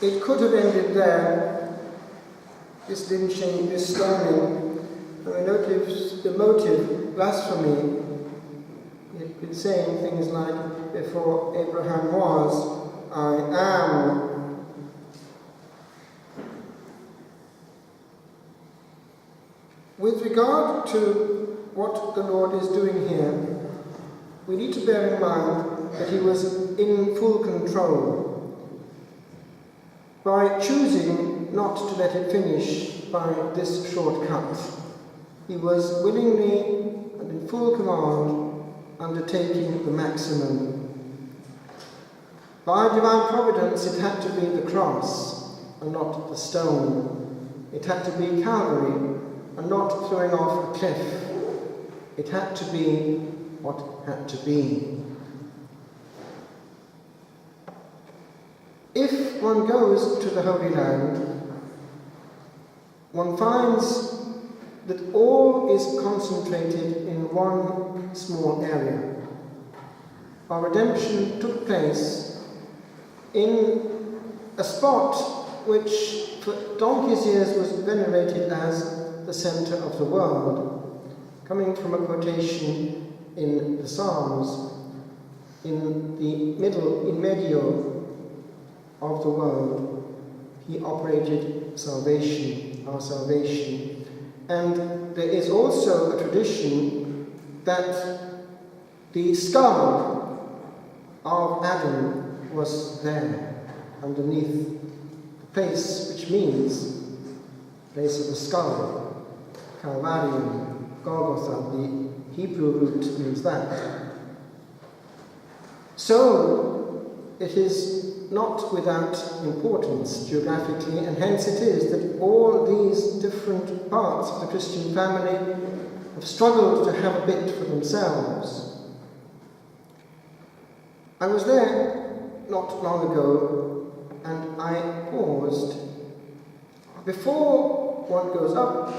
It could have ended there, this lynching, this stoning, and the motive, blasphemy. He'd been saying things like, before Abraham was, I am. With regard to what the Lord is doing here, we need to bear in mind that he was in full control. By choosing not to let it finish by this shortcut, he was willingly and in full command undertaking the maximum. By divine providence, it had to be the cross and not the stone. It had to be Calvary and not throwing off a cliff. It had to be what had to be. If one goes to the Holy Land, one finds that all is concentrated in one small area. Our redemption took place in a spot which for donkey's years was venerated as the centre of the world, coming from a quotation in the Psalms, in the middle, in medio of the world, he operated salvation, our salvation. And there is also a tradition that the skull of Adam was there, underneath the place which means place of the skull, Calvarium, Golgotha, the Hebrew root means that. So it is not without importance geographically, and hence it is that all these different parts of the Christian family have struggled to have a bit for themselves. I was there not long ago, and I paused. Before one goes up,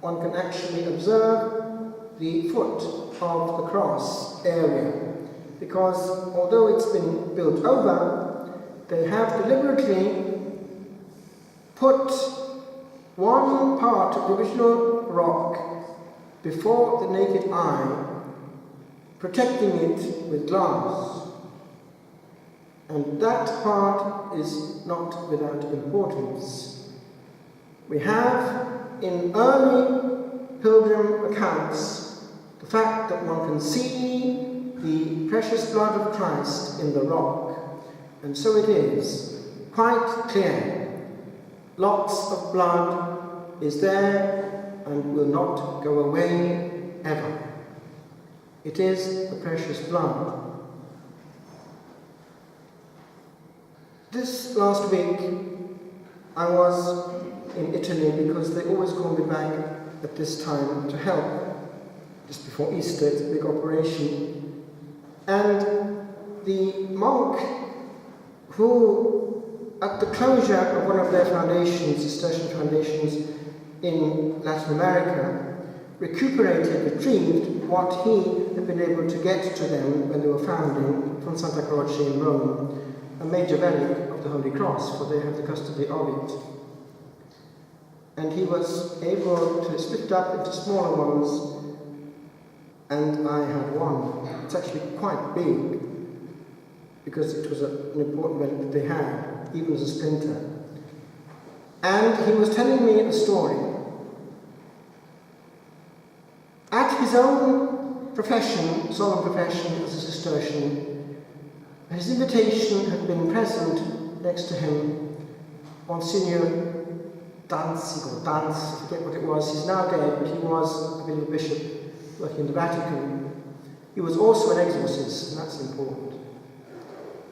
one can actually observe the foot of the cross area, because although it's been built over, they have deliberately put one part of the original rock before the naked eye, protecting it with glass. And that part is not without importance. We have in early pilgrim accounts the fact that one can see the precious blood of Christ in the rock. And so it is quite clear. Lots of blood is there and will not go away ever. It is the precious blood. This last week I was in Italy because they always call me back at this time to help. Just before Easter, it's a big operation. And the monk who, at the closure of one of their foundations, Cistercian foundations in Latin America, retrieved what he had been able to get to them when they were founding from Santa Croce in Rome, a major relic of the Holy Cross, for they have the custody of it. And he was able to split it up into smaller ones, and I had one. It's actually quite big, because it was an important relic that they had, even as a splinter. And he was telling me a story. At his own profession, solemn profession as a Cistercian, his invitation had been present next to him, Monsignor Danzig, I forget what it was. He's now dead, but he was, I believe, a bishop working in the Vatican. He was also an exorcist, and that's important.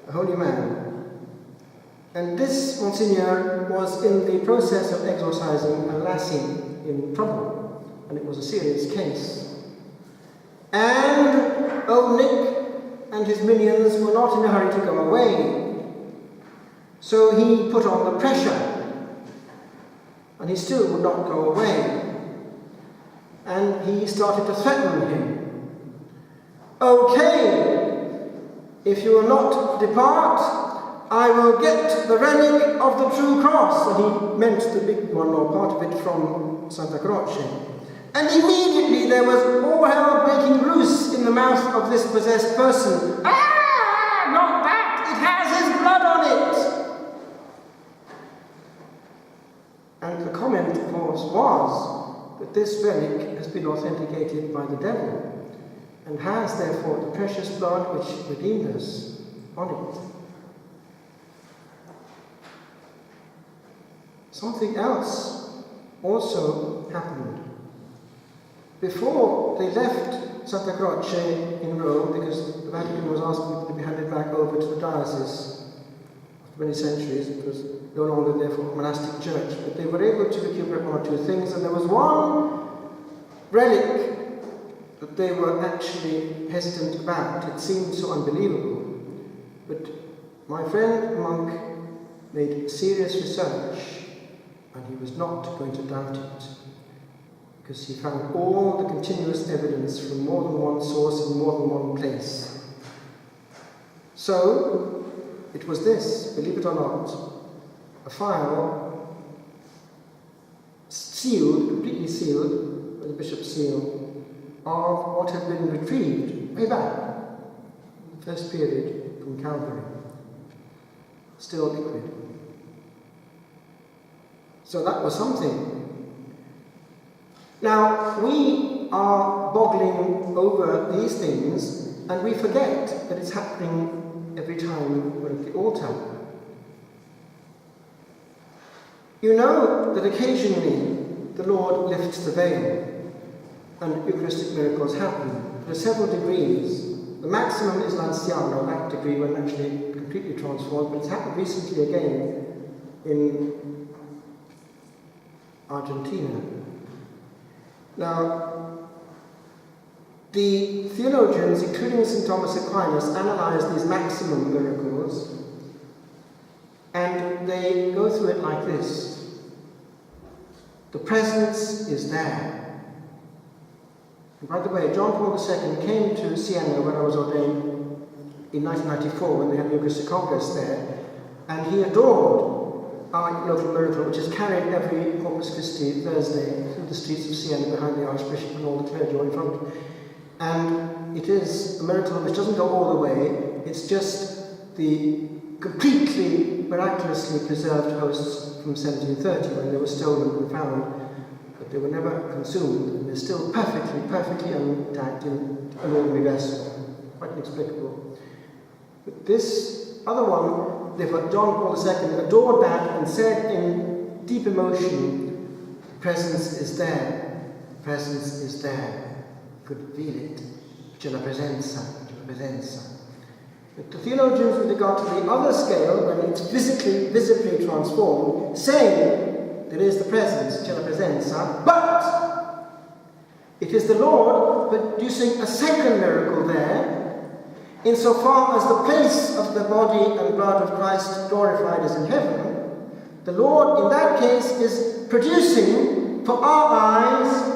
A holy man. And this Monsignor was in the process of exorcising a lassie in trouble, and it was a serious case. And old Nick and his minions were not in a hurry to go away. So he put on the pressure, and he still would not go away. And he started to threaten him. Okay, if you will not depart, I will get the relic of the true cross. And he meant the big one, or part of it, from Santa Croce. And immediately there was all hell breaking loose in the mouth of this possessed person. Ah, not that! It has his blood on it! And the comment, of course, was that this relic has been authenticated by the devil and has, therefore, the precious blood which redeemed us on it. Something else also happened. Before they left Santa Croce in Rome, because the Vatican was asking to be handed back over to the diocese after many centuries, it was no longer therefore a monastic church, but they were able to recuperate one or two things, and there was one relic that they were actually hesitant about. It seemed so unbelievable. But my friend, the monk, made serious research, and he was not going to doubt it, because he found all the continuous evidence from more than one source in more than one place. So, it was this, believe it or not, a file sealed, completely sealed, with the bishop's seal, of what had been retrieved way back, in the first period from Calvary, still liquid. So that was something. Now, we are boggling over these things, and we forget that it's happening every time we're at the altar. You know that occasionally the Lord lifts the veil, and Eucharistic miracles happen. There are several degrees. The maximum is l'Anciano, that degree when actually completely transformed, but it's happened recently again in Argentina. Now, the theologians, including St. Thomas Aquinas, analyzed these maximum miracles, and they go through it like this. The presence is there. And by the way, John Paul II came to Siena, where I was ordained, in 1994, when they had the Eucharistic Congress there, and he adored our local miracle, which is carried every Corpus Christi Thursday through the streets of Siena behind the Archbishop and all the clergy in front. And it is a miracle which doesn't go all the way, it's just the completely miraculously preserved hosts from 1730, when they were stolen and found, but they were never consumed, and they're still perfectly intact in an ordinary vessel. Quite inexplicable. But this other one, therefore, John Paul II adored that and said in deep emotion, the presence is there, the presence is there. You could feel it. C'è la presenza, c'è la presenza. But the theologians, with regard to the other scale, when it's visibly transformed, say there is the presence, c'è la presenza, but it is the Lord producing a second miracle there, insofar as the place of the body and blood of Christ glorified is in heaven. The Lord, in that case, is producing for our eyes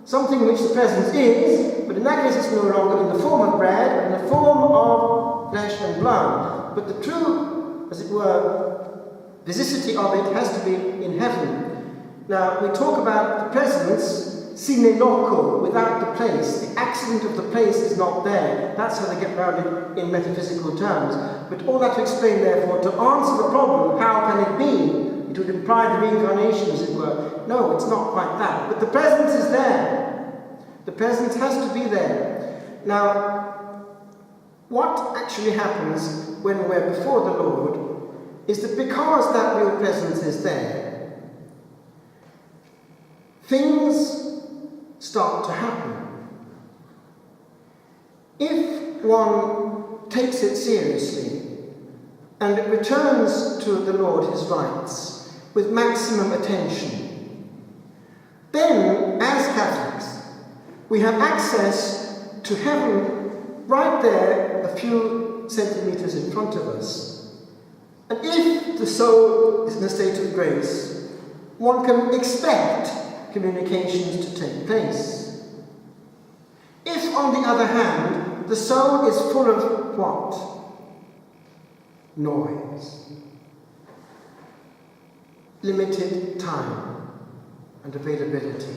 something which the presence is, but in that case it's no longer in the form of bread, but in the form of flesh and blood. But the true, as it were, visicity of it has to be in heaven. Now, we talk about the presence sine loco, without the place. The accident of the place is not there. That's how they get around it in metaphysical terms. But all that to explain, therefore, to answer the problem, how can it be? It would imply the reincarnation, as it were. No, it's not quite that. But the presence is there. The presence has to be there. Now, what actually happens when we're before the Lord is that because that real presence is there, things start to happen. If one takes it seriously and returns to the Lord his rights with maximum attention, then, as Catholics, we have access to heaven right there, a few centimeters in front of us. And if the soul is in a state of grace, one can expect communications to take place. If, on the other hand, the soul is full of what? noise, limited time and availability,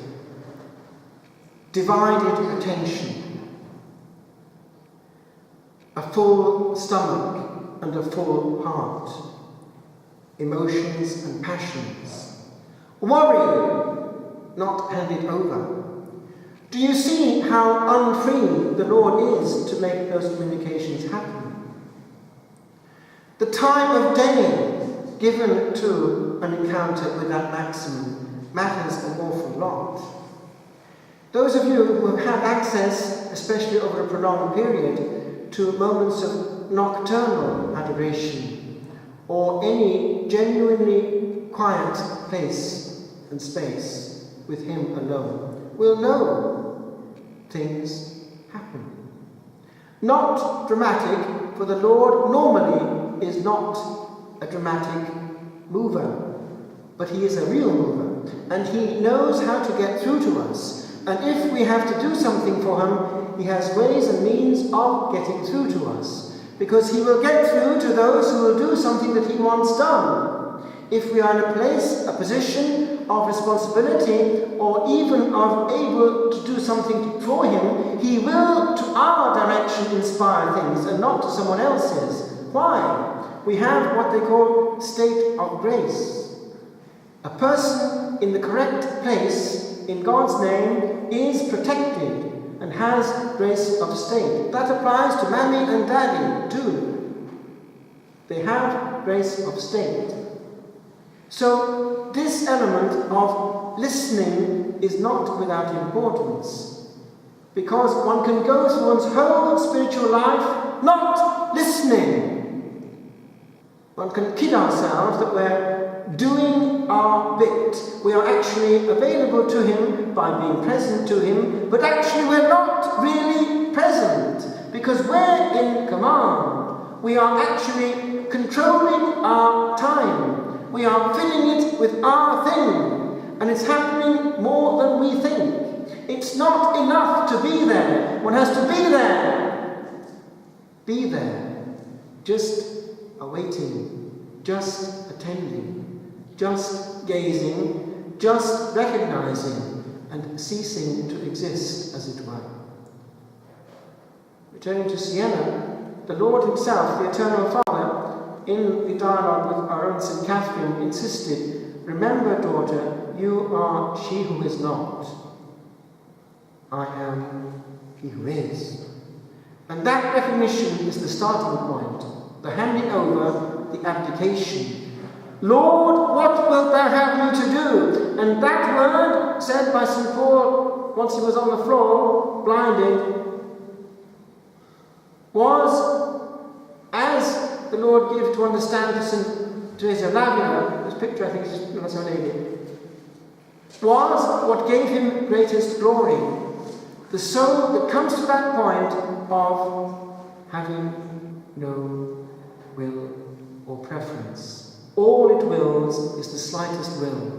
divided attention, a full stomach and a full heart, emotions and passions, worry not handed over. Do you see how unfree the Lord is to make those communications happen? The time of day given to an encounter with that maximum matters an awful lot. Those of you who have had access, especially over a prolonged period, to moments of nocturnal adoration or any genuinely quiet place and space with Him alone, will know things happen. Not dramatic, for the Lord normally is not a dramatic mover, but He is a real mover, and He knows how to get through to us. And if we have to do something for Him, He has ways and means of getting through to us, because He will get through to those who will do something that He wants done. If we are in a place, a position of responsibility, or even of able to do something for Him, He will, to our direction, inspire things, and not to someone else's. Why? We have what they call state of grace. A person in the correct place, in God's name, is protected and has grace of state. That applies to Mammy and Daddy too. They have grace of state. So this element of listening is not without importance, because one can go through one's whole spiritual life not listening. One can kid ourselves that we're doing our bit. We are actually available to Him by being present to Him, but actually we're not really present, because we're in command. We are actually controlling our time. We are filling it with our thing, and it's happening more than we think. It's not enough to be there. One has to be there. Be there. Just awaiting, just attending, just gazing, just recognizing, and ceasing to exist, as it were. Returning to Siena, the Lord Himself, the Eternal Father, in the dialogue with our own St. Catherine, insisted, "Remember, daughter, you are she who is not. I am He who is." And that recognition is the starting point, the handing over, the abdication. "Lord, what wilt thou have me to do?" And that word, said by St. Paul once he was on the floor, blinded, was, as the Lord gave to understand to St. Teresa of Avila, whose picture I think is not so lady, was what gave him greatest glory. The soul that comes to that point of having no will or preference. All it wills is the slightest will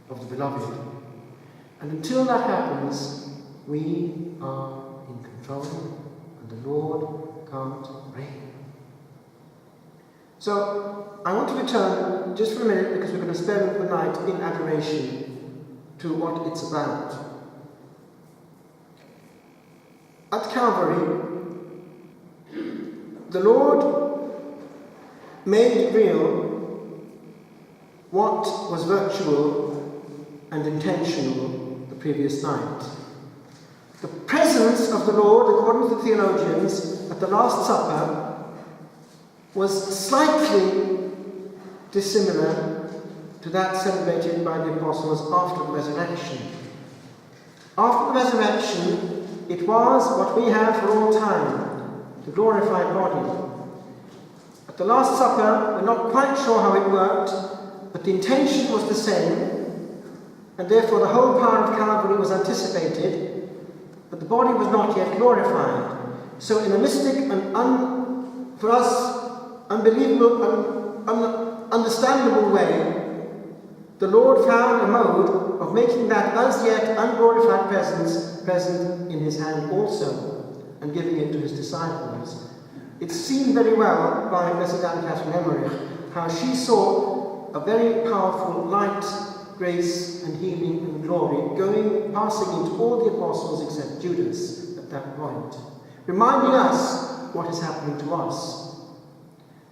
of the beloved. And until that happens, we are in control, and the Lord can't reign. So, I want to return just for a minute, because we're going to spend the night in adoration, to what it's about. At Calvary, the Lord made real what was virtual and intentional the previous night. The presence of the Lord, according to the theologians, at the Last Supper was slightly dissimilar to that celebrated by the apostles after the resurrection. After the resurrection, it was what we have for all time, the glorified body. At the Last Supper, we're not quite sure how it worked, but the intention was the same, and therefore the whole power of Calvary was anticipated, but the body was not yet glorified. So in a mystic and for us, unbelievable, understandable way, the Lord found a mode of making that as yet unglorified presence present in His hand also, and giving it to His disciples. It's seen very well by Blessed Anne Catherine Emmerich, how she saw a very powerful light, grace and healing and glory passing into all the apostles except Judas at that point, reminding us what is happening to us.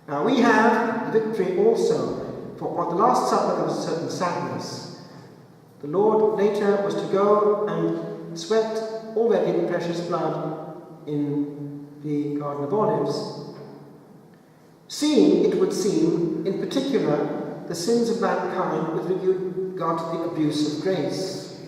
Now we have the victory also, for on the Last Supper there was a certain sadness. The Lord later was to go and sweat already the precious blood in the Garden of Olives, seeing, it would seem, in particular, the sins of mankind with regard to the abuse of grace.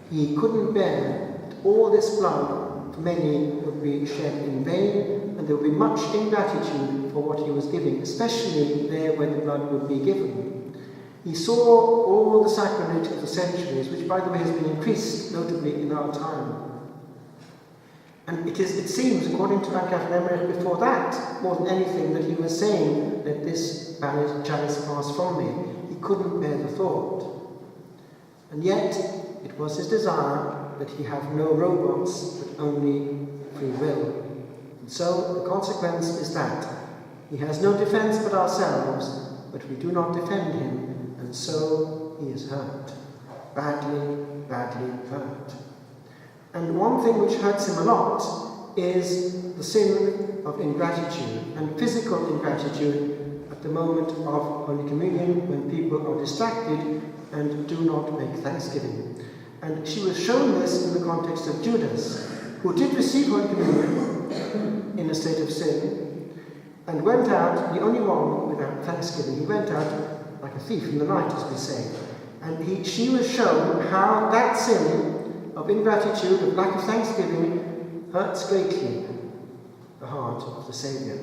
He couldn't bear that all this blood for many would be shed in vain, and there would be much ingratitude for what he was giving, especially there where the blood would be given. He saw all the sacrilege of the centuries, which by the way has been increased notably in our time. And it seems, according to Anne Catherine Emmerich, before that, more than anything, that he was saying, let this chalice pass from me. He couldn't bear the thought. And yet, it was his desire that he have no robots, but only free will. And so, the consequence is that he has no defense but ourselves, but we do not defend him, and so he is hurt. Badly, badly hurt. And one thing which hurts him a lot is the sin of ingratitude, and physical ingratitude at the moment of Holy Communion, when people are distracted and do not make thanksgiving. And she was shown this in the context of Judas, who did receive Holy Communion in a state of sin, and went out, the only one without thanksgiving. He went out like a thief in the night, as we say. And she was shown how that sin of ingratitude, of lack of thanksgiving, hurts greatly the heart of the Saviour.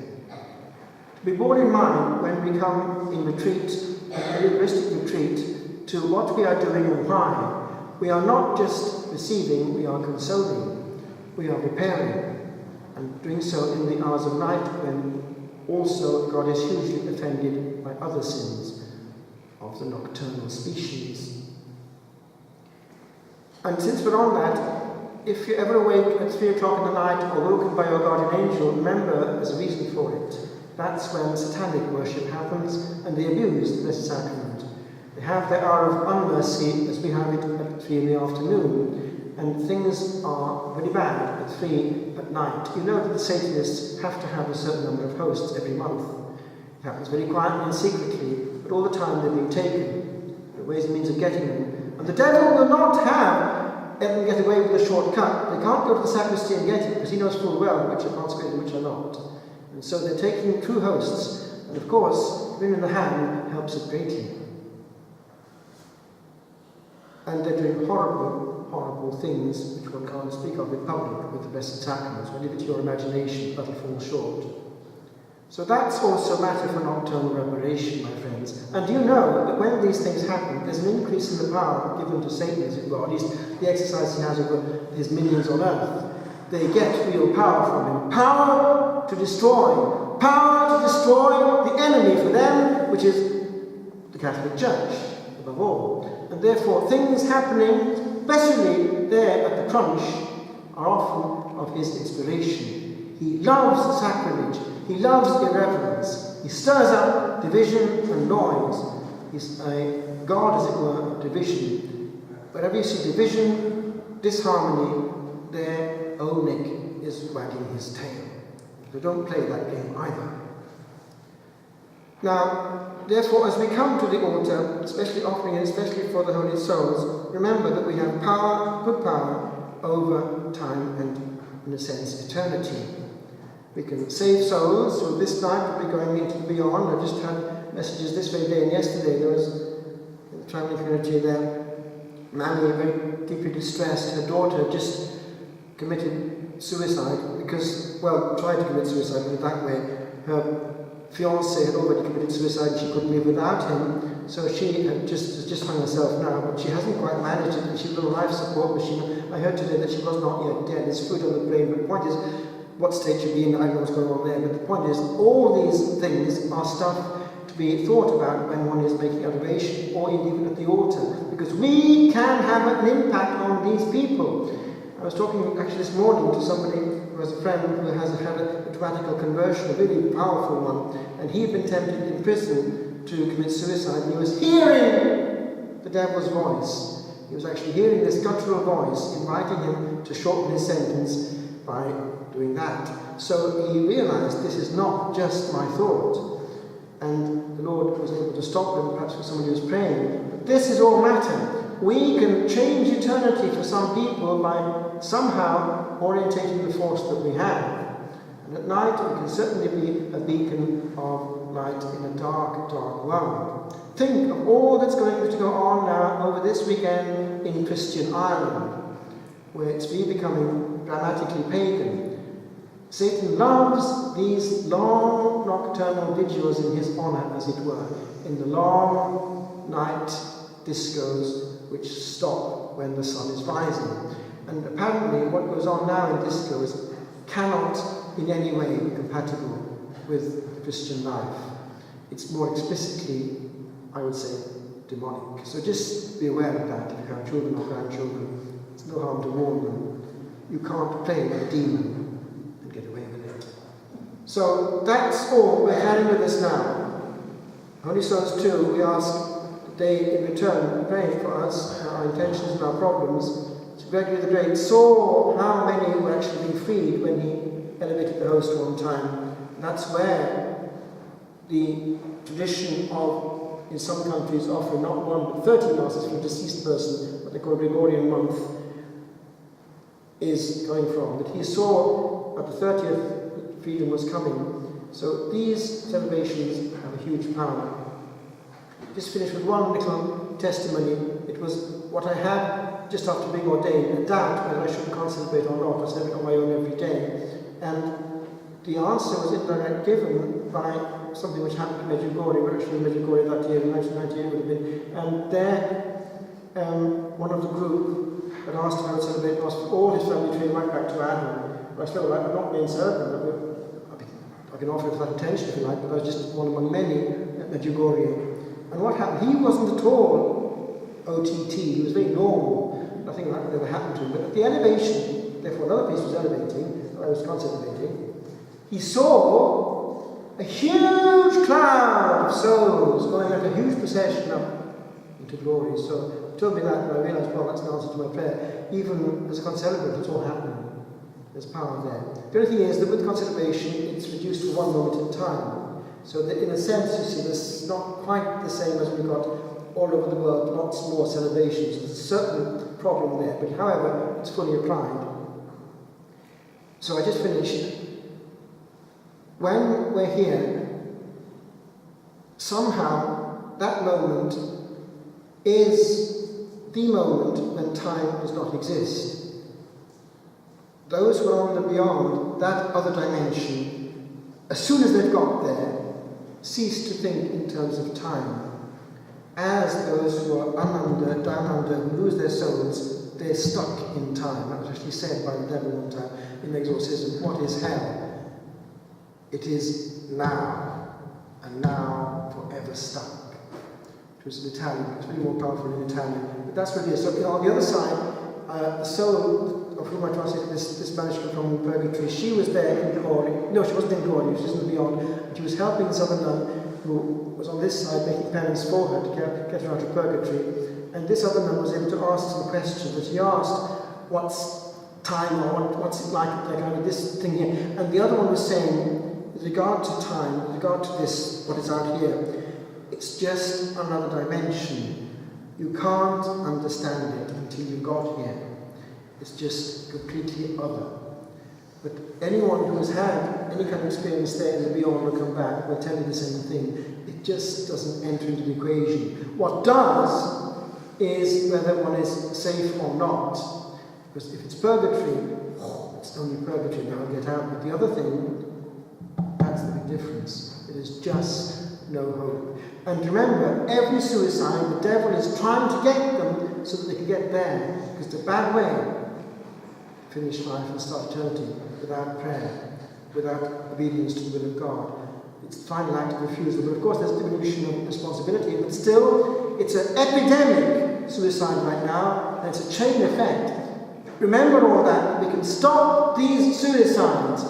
To be borne in mind when we come in retreat, a Eucharistic retreat, to what we are doing and why. We are not just receiving, we are consoling, we are preparing, and doing so in the hours of night when also God is hugely offended by other sins of the nocturnal species. And since we're on that, if you're ever awake at 3 o'clock in the night or woken by your guardian angel, remember there's a reason for it. That's when satanic worship happens and they abuse the Blessed Sacrament. They have their hour of unmercy as we have it at 3 in the afternoon, and things are very bad at 3 at night. You know that the Satanists have to have a certain number of hosts every month. It happens very quietly and secretly, but all the time they're being taken. There are ways and means of getting them. And the devil will not let them get away with a shortcut. They can't go to the sacristy and get it, because he knows full well which are consecrated and which are not. And so they're taking true hosts, and of course, being in the hand helps it greatly. And they're doing horrible, horrible things which one can't speak of in public with the Blessed Sacraments. When you leave it to your imagination, that'll fall short. So that's also matter for nocturnal reparation, my friends. And you know that when these things happen, there's an increase in the power given to Satan, as it were, at least the exercise he has over his minions on earth. They get real power from him. Power to destroy. Power to destroy the enemy for them, which is the Catholic Church, above all. And therefore, things happening, especially there at the crunch, are often of his inspiration. He loves sacrilege. He loves irreverence. He stirs up division and noise. He's a god, as it were, of division. Wherever you see division, disharmony, there Olnick is wagging his tail. So don't play that game either. Now, therefore, as we come to the altar, especially offering it, especially for the holy souls, remember that we have power, good power, over time and, in a sense, eternity. We can save souls. So this night we'll be going into the beyond. I just had messages this very day and yesterday. There was, in the travelling community there, Mammy, very deeply distressed. Her daughter had just committed suicide because, well, tried to commit suicide, put it that way. Her fiancé had already committed suicide and she couldn't live without him. So she had just hung herself now, but she hasn't quite managed it, and she's on a life support machine. I heard today that she was not yet dead. There's fluid on the brain, but the point is, what state she'd be in, I don't know what's going on there, but the point is, all these things are stuff to be thought about when one is making adoration, or even at the altar, because we can have an impact on these people. I was talking actually this morning to somebody who has a friend who has had a radical conversion, a really powerful one, and he had been tempted in prison to commit suicide, and he was hearing the devil's voice. He was actually hearing this guttural voice inviting him to shorten his sentence by doing that. So he realized, this is not just my thought. And the Lord was able to stop him, perhaps for somebody who was praying. But this is all matter. We can change eternity for some people by somehow orientating the force that we have. And at night we can certainly be a beacon of light in a dark, dark world. Think of all that's going to go on now over this weekend in Christian Ireland, where it's becoming dramatically pagan. Satan loves these long nocturnal vigils in his honour, as it were, in the long night discos which stop when the sun is rising. And apparently what goes on now in discos cannot in any way be compatible with Christian life. It's more explicitly, I would say, demonic. So just be aware of that if you have children or grandchildren. It's no harm to warn them. You can't play with a demon and get away with it. So that's all we're carrying with us now. Holy Souls 2, we ask that they in return pray for us, our intentions and our problems. So Gregory the Great saw how many were actually being freed when he elevated the host one time. And that's where the tradition of, in some countries, offering not 1 but 30 masses for a deceased person, what they call Gregorian month, is going from. That he saw at the 30th that freedom was coming. So these celebrations have a huge power. Just finish with one little testimony. It was what I had just after being ordained, a doubt whether I should concentrate or not. I was having it on my own every day. And the answer was indirectly given by something which happened to Medjugorje. We were actually in Medjugorje that year, in 1998 would have been. And there, one of the group had asked if I would celebrate Mass for all his family train right back to Adam. But I said, well, I'm not being celebrated. I can offer it without attention if you like, but I was just one among many at Medjugorje. And what happened? He wasn't at all OTT, he was very normal. Nothing like that ever happened to him. But at the elevation, therefore another priest was elevating, I was concentrating, he saw a huge cloud of souls going like a huge procession up into glory. So he told me that, and I realised, well, that's an answer to my prayer. Even as a concelebrant, it's all happening. There's power there. The only thing is that with concelebration, it's reduced to one moment in time. So that in a sense, you see, this is not quite the same as we've got all over the world, lots more celebrations. There's a certain problem there, but however, it's fully applied. So I just finished. When we're here, somehow that moment is the moment when time does not exist. Those who are on the beyond, that other dimension, as soon as they've got there, cease to think in terms of time. As those who are down under, who lose their souls, they're stuck in time. That was actually said by the devil one time in the exorcism. What is hell? It is now, and now forever stuck. It was in Italian, it's really more powerful in Italian. But that's what it is. So on the other side, the soul of whom I translated this manuscript from Purgatory, she was there in glory. No, she wasn't in glory, she was in the beyond. And she was helping this other nun who was on this side making penance for her to get her out of Purgatory. And this other nun was able to ask some questions. And she asked, what's time, or what's it like, kind of this thing here. And the other one was saying, with regard to time, with regard to this, what is out here, it's just another dimension. You can't understand it until you got here. It's just completely other. But anyone who has had any kind of experience there in the beyond will come back, will tell you the same thing. It just doesn't enter into the equation. What does is whether one is safe or not. Because if it's purgatory, it's only purgatory, now I'll get out. But the other thing, that's the big difference. It is just no hope. And remember, every suicide, the devil is trying to get them so that they can get there. Because it's a bad way to finish life and start eternity without prayer, without obedience to the will of God. It's a final act of refusal. But of course, there's diminution of responsibility. But still, it's an epidemic suicide right now, and it's a chain effect. remember all that, we can stop these suicides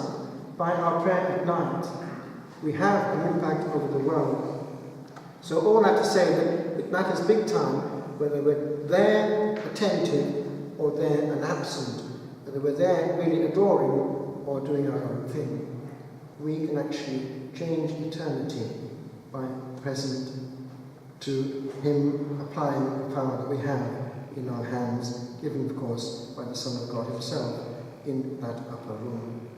by our prayer at night. We have an impact over the world. So all that to say that it matters big time whether we're there attentive or there and absent, whether we're there really adoring or doing our own thing. We can actually change eternity by present to Him applying the power that we have in our hands, given of course by the Son of God Himself in that upper room.